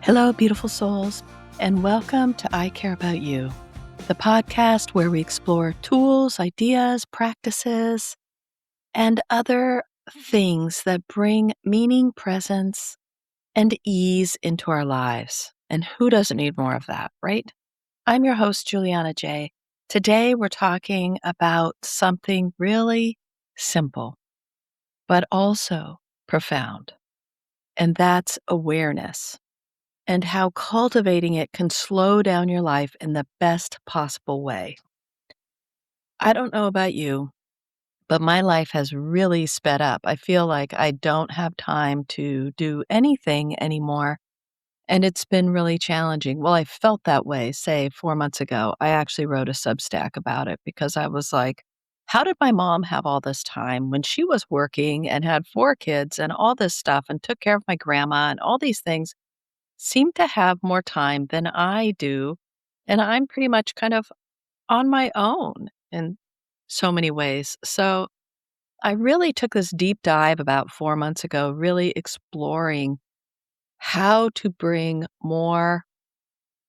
Hello, beautiful souls, and welcome to I Care About You, the podcast where we explore tools, ideas, practices, and other things that bring meaning, presence, and ease into our lives. And who doesn't need more of that, right? I'm your host, Juliana J. Today, we're talking about something really simple, but also profound, and that's awareness, and how cultivating it can slow down your life in the best possible way. I don't know about you, but my life has really sped up. I feel like I don't have time to do anything anymore, and it's been really challenging. Well, I felt that way, say, 4 months ago. I actually wrote a Substack about it because I was like, how did my mom have all this time when she was working and had 4 kids and all this stuff and took care of my grandma and all these things? Seem to have more time than I do, and I'm pretty much kind of on my own in so many ways. So, I really took this deep dive about 4 months ago, really exploring how to bring more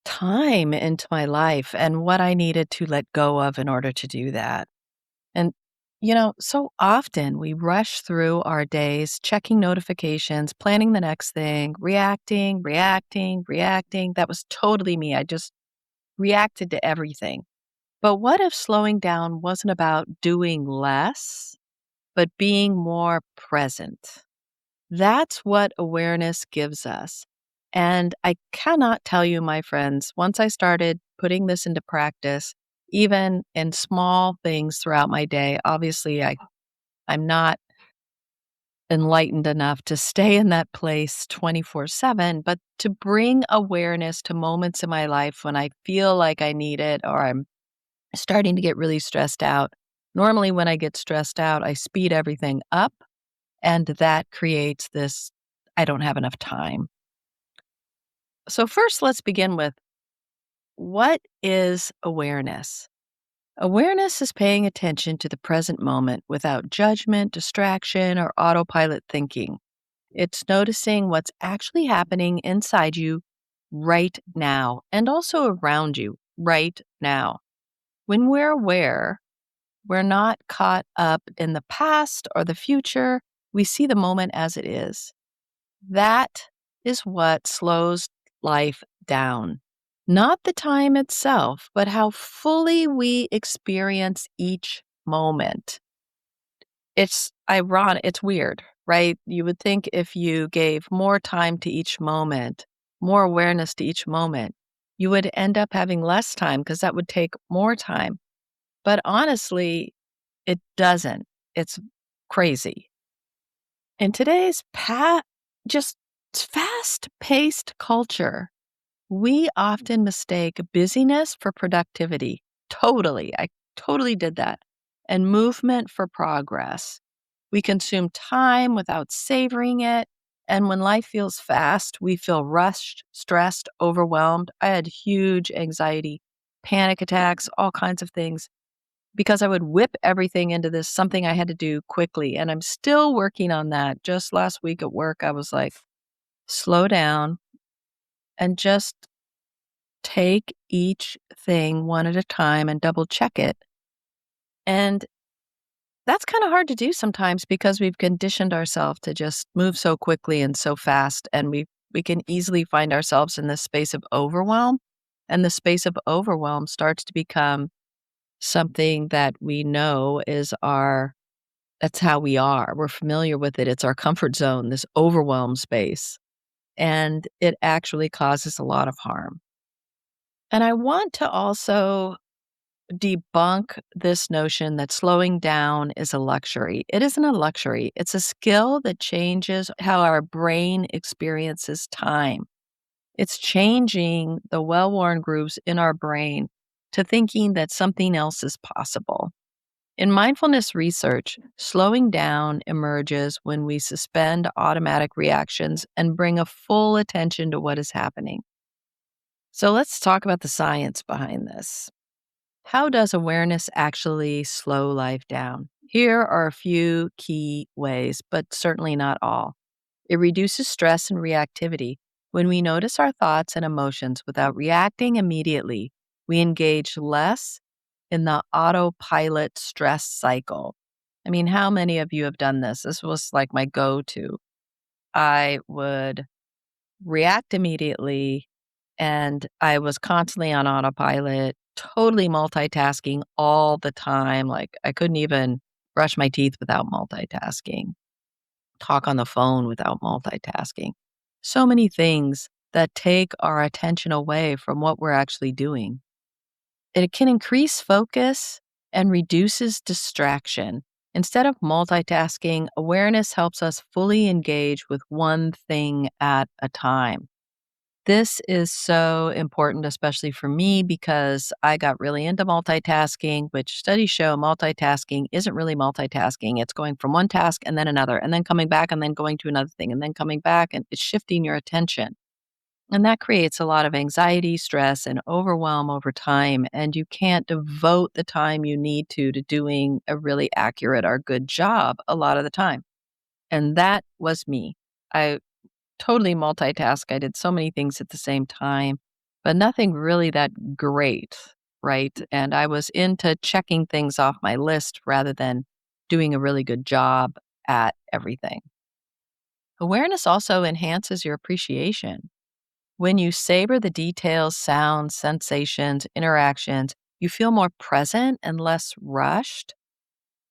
time into my life and what I needed to let go of in order to do that. And, so often we rush through our days, checking notifications, planning the next thing, reacting. That was totally me. I just reacted to everything. But what if slowing down wasn't about doing less, but being more present? That's what awareness gives us. And I cannot tell you, my friends, once I started putting this into practice, even in small things throughout my day, obviously I'm not enlightened enough to stay in that place 24/7, but to bring awareness to moments in my life when I feel like I need it or I'm starting to get really stressed out. Normally, when I get stressed out, I speed everything up, and that creates this I don't have enough time. So, first, let's begin with what is awareness? Awareness is paying attention to the present moment without judgment, distraction, or autopilot thinking. It's noticing what's actually happening inside you right now and also around you right now. When we're aware, we're not caught up in the past or the future. We see the moment as it is. That is what slows life down. Not the time itself, but how fully we experience each moment. It's ironic, it's weird, right? You would think if you gave more time to each moment, more awareness to each moment, you would end up having less time because that would take more time. But honestly, it doesn't. It's crazy. In today's just fast-paced culture, we often mistake busyness for productivity. Totally. I totally did that. And movement for progress. We consume time without savoring it. And when life feels fast, we feel rushed, stressed, overwhelmed. I had huge anxiety, panic attacks, all kinds of things because I would whip everything into this something I had to do quickly. And I'm still working on that. Just last week at work, I was like, slow down and just take each thing one at a time and double check it. And that's kind of hard to do sometimes because we've conditioned ourselves to just move so quickly and so fast. And we can easily find ourselves in this space of overwhelm. And the space of overwhelm starts to become something that we know is that's how we are. We're familiar with it. It's our comfort zone, this overwhelm space. And it actually causes a lot of harm. And I want to also debunk this notion that slowing down is a luxury. It isn't a luxury. It's a skill that changes how our brain experiences time. It's changing the well-worn grooves in our brain to thinking that something else is possible. In mindfulness research, slowing down emerges when we suspend automatic reactions and bring a full attention to what is happening. So let's talk about the science behind this. How does awareness actually slow life down? Here are a few key ways, but certainly not all. It reduces stress and reactivity. When we notice our thoughts and emotions without reacting immediately, we engage less in the autopilot stress cycle. I mean, how many of you have done this? This was like my go to. I would react immediately, and I was constantly on autopilot, totally multitasking all the time. Like, I couldn't even brush my teeth without multitasking, talk on the phone without multitasking. So many things that take our attention away from what we're actually doing. It can increase focus and reduces distraction. Instead of multitasking, awareness helps us fully engage with one thing at a time. This is so important, especially for me, because I got really into multitasking, which studies show multitasking isn't really multitasking. It's going from one task and then another, and then coming back and then going to another thing, and then coming back, and it's shifting your attention. And that creates a lot of anxiety, stress, and overwhelm over time. And you can't devote the time you need to doing a really accurate or good job a lot of the time. And that was me. I totally multitask. I did so many things at the same time, but nothing really that great, right? And I was into checking things off my list rather than doing a really good job at everything. Awareness also enhances your appreciation. When you savor the details, sounds, sensations, interactions, you feel more present and less rushed.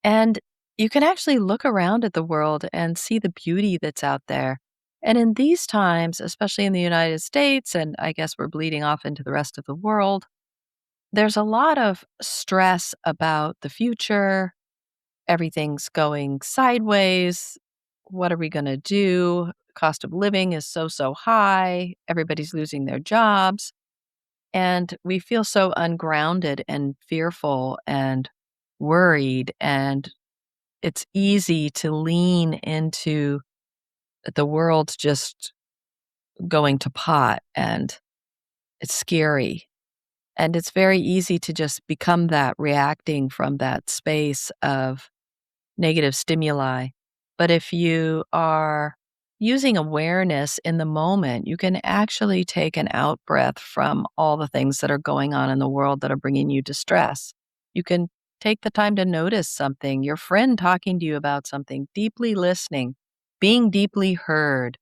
And you can actually look around at the world and see the beauty that's out there. And in these times, especially in the United States, and I guess we're bleeding off into the rest of the world, there's a lot of stress about the future. Everything's going sideways. What are we going to do? Cost of living is so high. Everybody's losing their jobs. And we feel so ungrounded and fearful and worried. And it's easy to lean into the world just going to pot, and it's scary. And it's very easy to just become that, reacting from that space of negative stimuli. But if you are using awareness in the moment, you can actually take an out breath from all the things that are going on in the world that are bringing you distress. You can take the time to notice something, your friend talking to you about something, deeply listening, being deeply heard,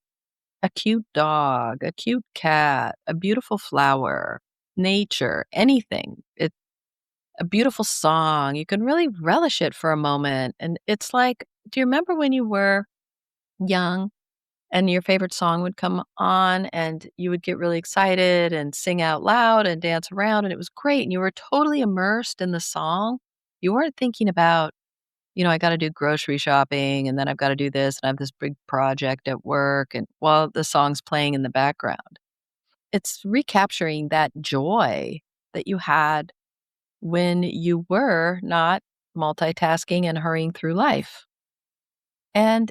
a cute dog, a cute cat, a beautiful flower, nature, anything. A beautiful song. You can really relish it for a moment. And it's like, do you remember when you were young and your favorite song would come on and you would get really excited and sing out loud and dance around, and it was great and you were totally immersed in the song? You weren't thinking about, I got to do grocery shopping and then I've got to do this and I have this big project at work, and while the song's playing in the background. It's recapturing that joy that you had when you were not multitasking and hurrying through life. And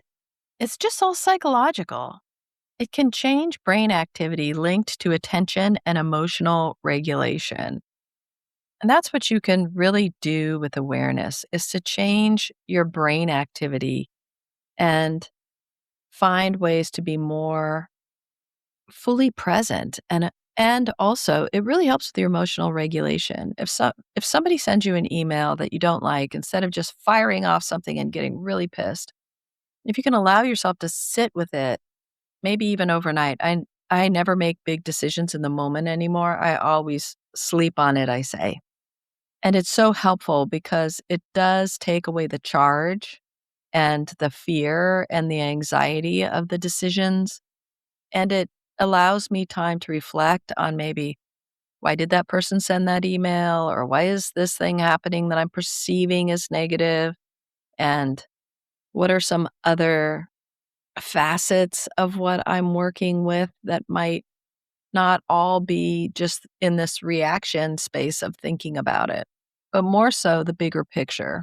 it's just all psychological. It can change brain activity linked to attention and emotional regulation. And that's what you can really do with awareness, is to change your brain activity and find ways to be more fully present. And also, it really helps with your emotional regulation. If somebody sends you an email that you don't like, instead of just firing off something and getting really pissed, if you can allow yourself to sit with it, maybe even overnight. I never make big decisions in the moment anymore. I always sleep on it, I say. And it's so helpful because it does take away the charge and the fear and the anxiety of the decisions. And it allows me time to reflect on, maybe, why did that person send that email? Or why is this thing happening that I'm perceiving as negative? And what are some other facets of what I'm working with that might not all be just in this reaction space of thinking about it, but more so the bigger picture?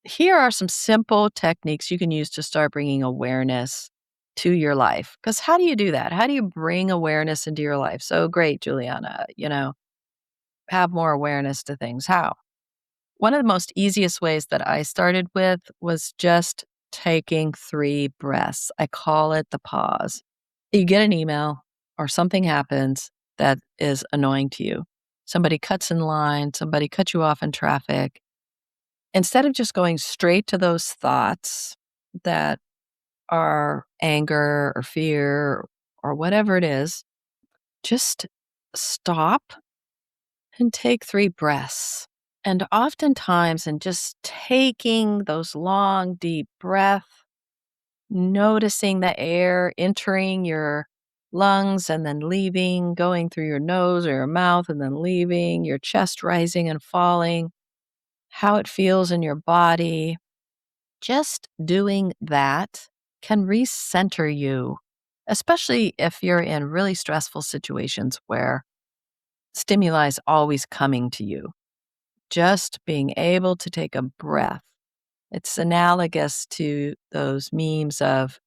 Here are some simple techniques you can use to start bringing awareness to your life. Because how do you do that? How do you bring awareness into your life? So great, Juliana, have more awareness to things. How? One of the most easiest ways that I started with was just taking 3 breaths. I call it the pause. You get an email, or something happens that is annoying to you. Somebody cuts in line, somebody cuts you off in traffic. Instead of just going straight to those thoughts that are anger or fear or whatever it is, just stop and take 3 breaths. And oftentimes, in just taking those long, deep breaths, noticing the air entering your lungs and then leaving, going through your nose or your mouth and then leaving, your chest rising and falling, how it feels in your body. Just doing that can recenter you, especially if you're in really stressful situations where stimuli is always coming to you. Just being able to take a breath. It's analogous to those memes of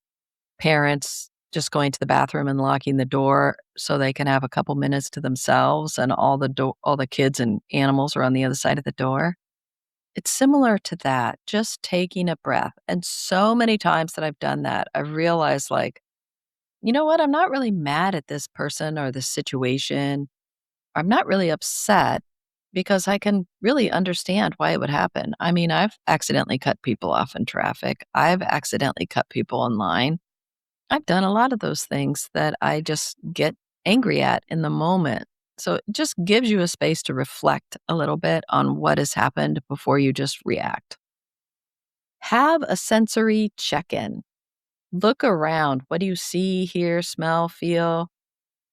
parents just going to the bathroom and locking the door so they can have a couple minutes to themselves and all the kids and animals are on the other side of the door. It's similar to that, just taking a breath. And so many times that I've done that, I've realized like, you know what? I'm not really mad at this person or this situation. I'm not really upset because I can really understand why it would happen. I mean, I've accidentally cut people off in traffic. I've accidentally cut people in line. I've done a lot of those things that I just get angry at in the moment. So it just gives you a space to reflect a little bit on what has happened before you just react. Have a sensory check in. Look around. What do you see, hear, smell, feel?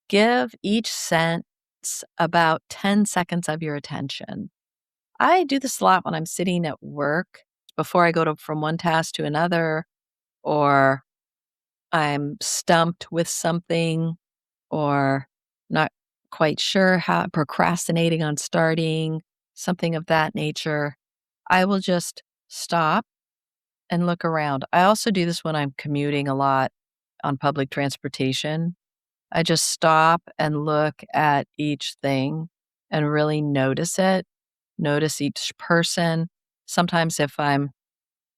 Give each sense about 10 seconds of your attention. I do this a lot when I'm sitting at work before I go from one task to another, or I'm stumped with something, or not quite sure how, procrastinating on starting, something of that nature. I will just stop and look around. I also do this when I'm commuting a lot on public transportation. I just stop and look at each thing and really notice it, notice each person. Sometimes if I'm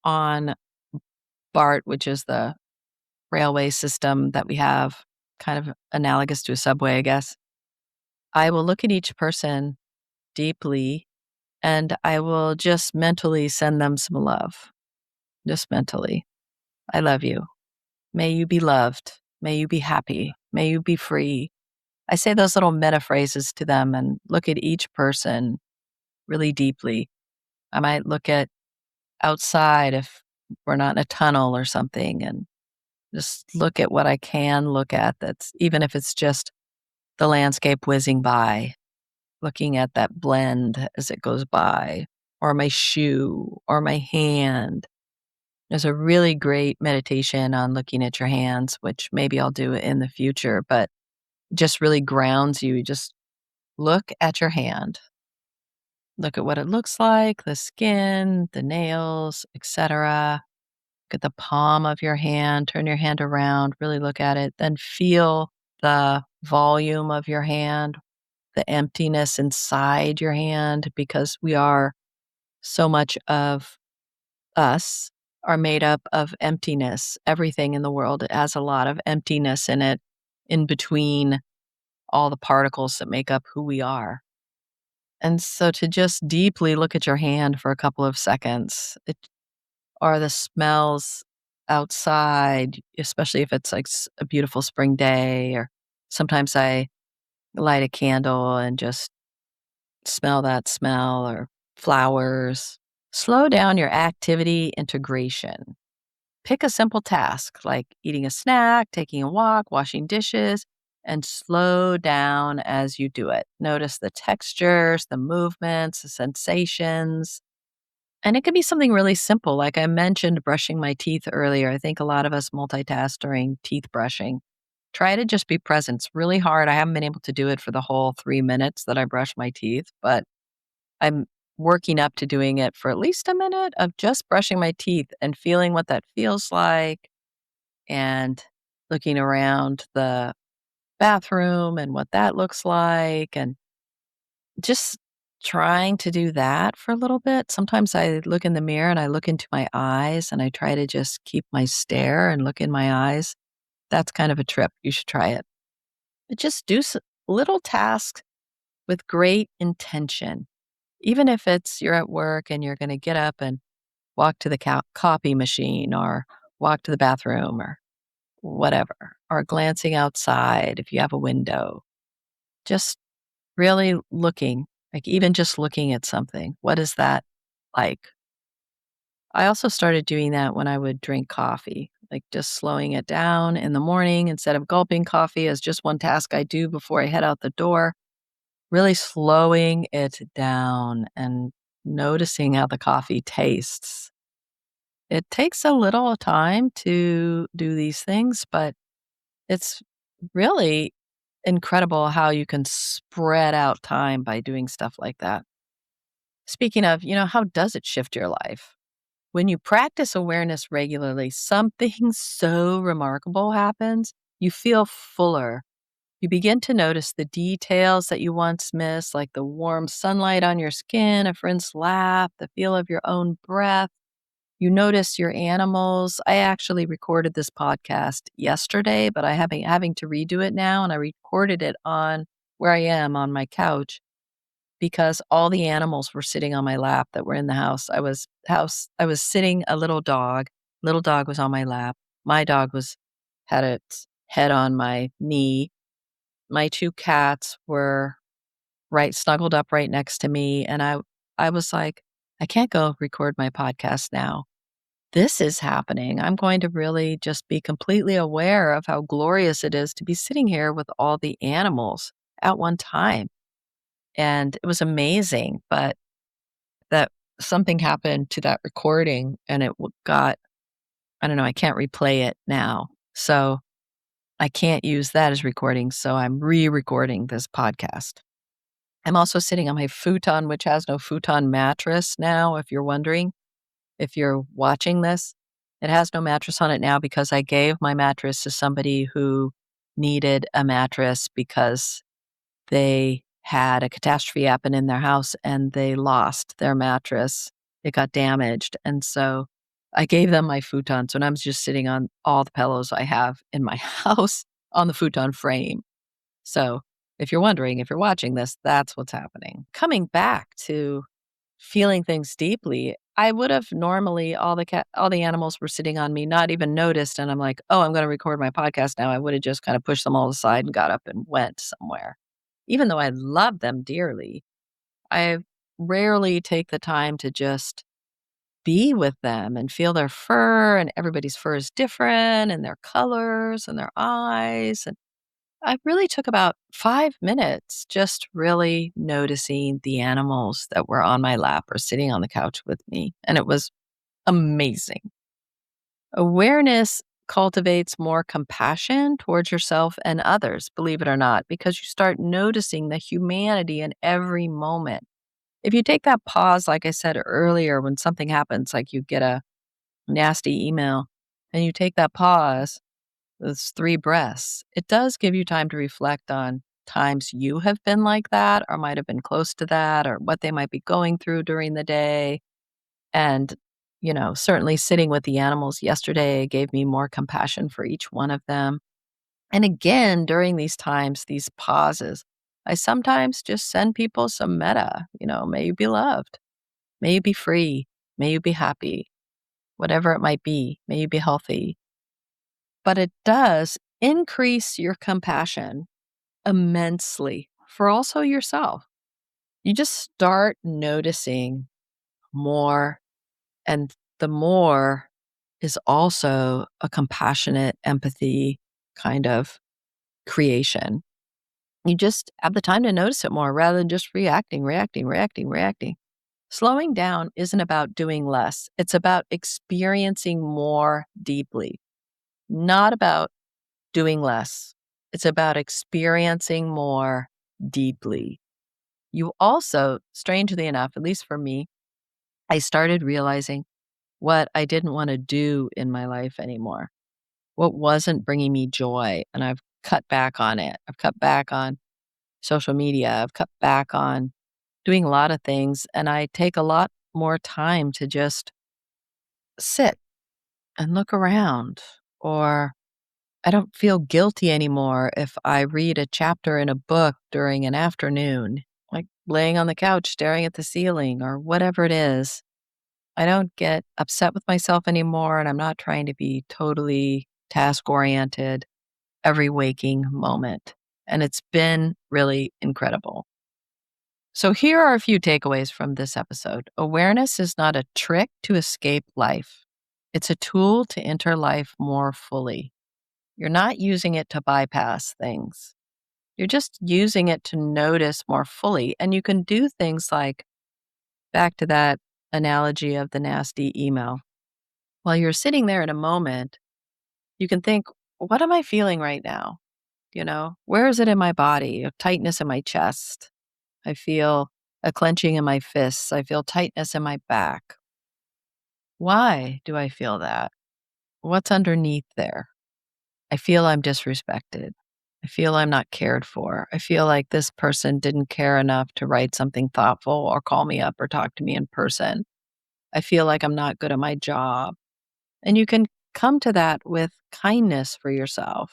on BART, which is the railway system that we have, kind of analogous to a subway, I guess, I will look at each person deeply and I will just mentally send them some love, just mentally. I love you. May you be loved. May you be happy. May you be free. I say those little meta phrases to them and look at each person really deeply. I might look at outside if we're not in a tunnel or something and just look at what I can look at that's even if it's just the landscape whizzing by, looking at that blend as it goes by, or my shoe or my hand. There's a really great meditation on looking at your hands, which maybe I'll do in the future, but just really grounds you. Just look at your hand. Look at what it looks like, the skin, the nails, etc. Look at the palm of your hand, turn your hand around, really look at it, then feel the volume of your hand, the emptiness inside your hand, because we are so much of us are made up of emptiness. Everything in the world has a lot of emptiness in it, in between all the particles that make up who we are. And so to just deeply look at your hand for a couple of seconds, or the smells outside, especially if it's like a beautiful spring day, or sometimes I light a candle and just smell that smell, or flowers. Slow down your activity integration. Pick a simple task like eating a snack, taking a walk, washing dishes, and slow down as you do it. Notice the textures, the movements, the sensations. And it could be something really simple. Like I mentioned, brushing my teeth earlier. I think a lot of us multitask during teeth brushing. Try to just be present. It's really hard. I haven't been able to do it for the whole 3 minutes that I brush my teeth, but I'm working up to doing it for at least a minute of just brushing my teeth and feeling what that feels like, and looking around the bathroom and what that looks like, and just trying to do that for a little bit. Sometimes I look in the mirror and I look into my eyes and I try to just keep my stare and look in my eyes. That's kind of a trip. You should try it. but just do little tasks with great intention. Even if it's you're at work and you're going to get up and walk to the copy machine or walk to the bathroom or whatever, or glancing outside if you have a window, just really looking, like even just looking at something. What is that like? I also started doing that when I would drink coffee, like just slowing it down in the morning instead of gulping coffee as just one task I do before I head out the door, really slowing it down and noticing how the coffee tastes. It takes a little time to do these things, but it's really incredible how you can spread out time by doing stuff like that. Speaking of, how does it shift your life? When you practice awareness regularly, something so remarkable happens. You feel fuller. You begin to notice the details that you once missed, like the warm sunlight on your skin, a friend's laugh, the feel of your own breath. You notice your animals. I actually recorded this podcast yesterday, but I having to redo it now, and I recorded it on where I am on my couch because all the animals were sitting on my lap that were in the house. I was sitting a little dog. Little dog was on my lap. My dog was had its head on my knee. My 2 cats were right snuggled up right next to me, and I was like, "I can't go record my podcast now. This is happening. I'm going to really just be completely aware of how glorious it is to be sitting here with all the animals at one time." And it was amazing, but that something happened to that recording and it got, I don't know, I can't replay it now. So I can't use that as recording. So I'm re-recording this podcast. I'm also sitting on my futon, which has no futon mattress now, if you're wondering, if you're watching this. It has no mattress on it now because I gave my mattress to somebody who needed a mattress because they had a catastrophe happen in their house and they lost their mattress. It got damaged. And so I gave them my futon. So now I'm just sitting on all the pillows I have in my house on the futon frame. So if you're wondering, if you're watching this, that's what's happening. Coming back to feeling things deeply, I would have normally all the animals were sitting on me, not even noticed, and I'm like, "Oh, I'm gonna record my podcast now." I would have just kind of pushed them all aside and got up and went somewhere. Even though I love them dearly, I rarely take the time to just be with them and feel their fur, and everybody's fur is different, and their colors and their eyes, and I really took about 5 minutes just really noticing the animals that were on my lap or sitting on the couch with me, and it was amazing. Awareness cultivates more compassion towards yourself and others, believe it or not, because you start noticing the humanity in every moment. If you take that pause, like I said earlier, when something happens, like you get a nasty email, and you take that pause, those 3 breaths, it does give you time to reflect on times you have been like that or might have been close to that or what they might be going through during the day. And, certainly sitting with the animals yesterday gave me more compassion for each one of them. And again, during these times, these pauses, I sometimes just send people some metta, may you be loved, may you be free, may you be happy, whatever it might be, may you be healthy. But it does increase your compassion immensely for also yourself. You just start noticing more, and the more is also a compassionate empathy kind of creation. You just have the time to notice it more rather than just reacting, reacting, reacting, reacting. Slowing down isn't about doing less. It's about experiencing more deeply, not about doing less. It's about experiencing more deeply. You also, strangely enough, at least for me, I started realizing what I didn't want to do in my life anymore, what wasn't bringing me joy. And I've cut back on it. I've cut back on social media. I've cut back on doing a lot of things. And I take a lot more time to just sit and look around or I don't feel guilty anymore if I read a chapter in a book during an afternoon, like laying on the couch staring at the ceiling or whatever it is. I don't get upset with myself anymore, and I'm not trying to be totally task oriented every waking moment. And it's been really incredible. So, here are a few takeaways from this episode. Awareness is not a trick to escape life, it's a tool to enter life more fully. You're not using it to bypass things, you're just using it to notice more fully. And you can do things like, back to that analogy of the nasty email. While you're sitting there in a moment, you can think, what am I feeling right now? Where is it in my body? A tightness in my chest. I feel a clenching in my fists. I feel tightness in my back. Why do I feel that? What's underneath there? I feel I'm disrespected. I feel I'm not cared for. I feel like this person didn't care enough to write something thoughtful or call me up or talk to me in person. I feel like I'm not good at my job. And you can come to that with kindness for yourself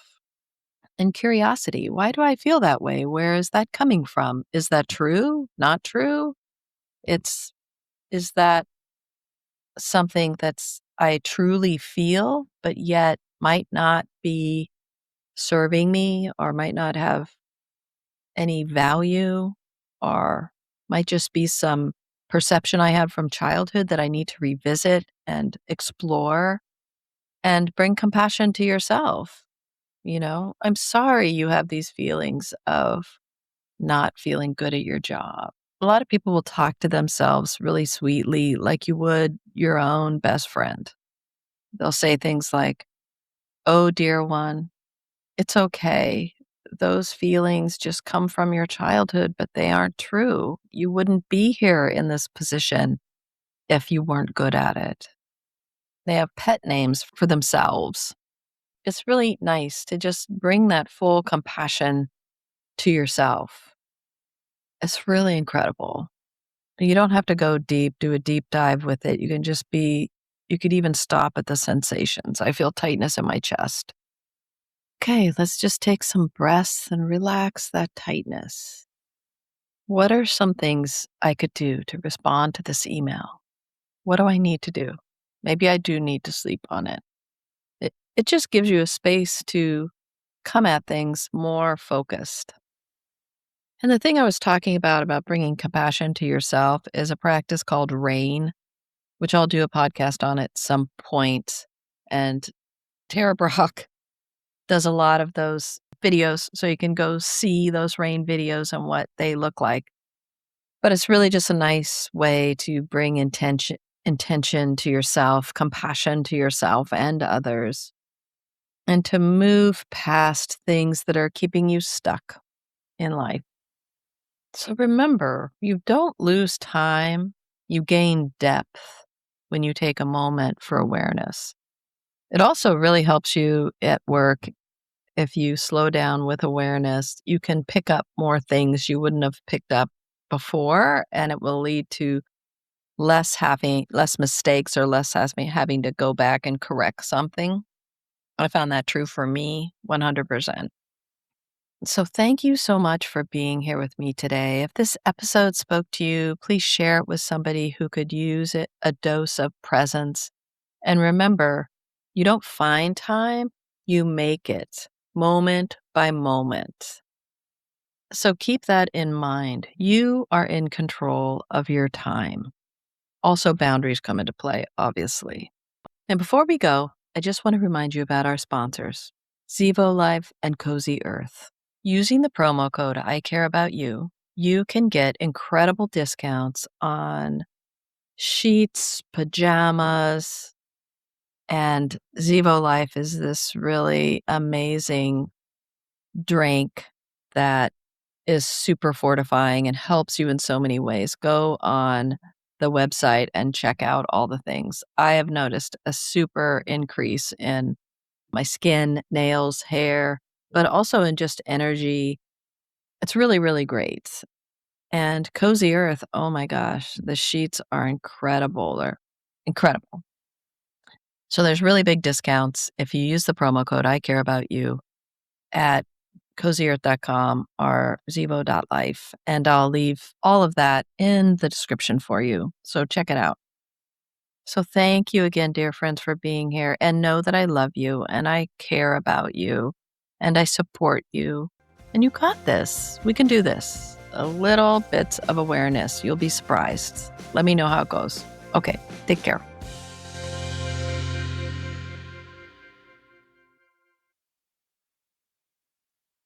and curiosity. Why do I feel that way? Where is that coming from? Is that true? Not true? It's is that something that's I truly feel, but yet might not be serving me or might not have any value or might just be some perception I had from childhood that I need to revisit and explore and bring compassion to yourself. I'm sorry you have these feelings of not feeling good at your job. A lot of people will talk to themselves really sweetly, like you would your own best friend. They'll say things like, "Oh, dear one, it's okay. Those feelings just come from your childhood, but they aren't true. You wouldn't be here in this position if you weren't good at it." They have pet names for themselves. It's really nice to just bring that full compassion to yourself. It's really incredible. You don't have to go deep, do a deep dive with it. You could even stop at the sensations. I feel tightness in my chest. Okay, let's just take some breaths and relax that tightness. What are some things I could do to respond to this email? What do I need to do? Maybe I do need to sleep on it. It just gives you a space to come at things more focused. And the thing I was talking about bringing compassion to yourself is a practice called RAIN, which I'll do a podcast on at some point. And Tara Brock does a lot of those videos, so you can go see those RAIN videos and what they look like. But it's really just a nice way to bring intention to yourself, compassion to yourself and others, and to move past things that are keeping you stuck in life. So remember, you don't lose time, you gain depth when you take a moment for awareness. It also really helps you at work. If you slow down with awareness, you can pick up more things you wouldn't have picked up before, and it will lead to less mistakes or less having to go back and correct something. I found that true for me 100%. So thank you so much for being here with me today. If this episode spoke to you, please share it with somebody who could use it, a dose of presence. And remember, you don't find time, you make it moment by moment. So keep that in mind. You are in control of your time. Also, boundaries come into play, obviously. And before we go, I just want to remind you about our sponsors, Zevo Life and Cozy Earth. Using the promo code ICAREABOUTYOU, you can get incredible discounts on sheets, pajamas, and Zevo Life is this really amazing drink that is super fortifying and helps you in so many ways. Go on the website and check out all the things. I have noticed a super increase in my skin, nails, hair, but also in just energy. It's really, really great. And Cozy Earth, oh my gosh, the sheets are incredible. They're incredible. So there's really big discounts if you use the promo code ICAREABOUTYOU at cozyearth.com or zevo.life, and I'll leave all of that in the description for you. So check it out. So thank you again, dear friends, for being here, and know that I love you and I care about you and I support you. And you got this. We can do this. A little bit of awareness. You'll be surprised. Let me know how it goes. Okay, take care.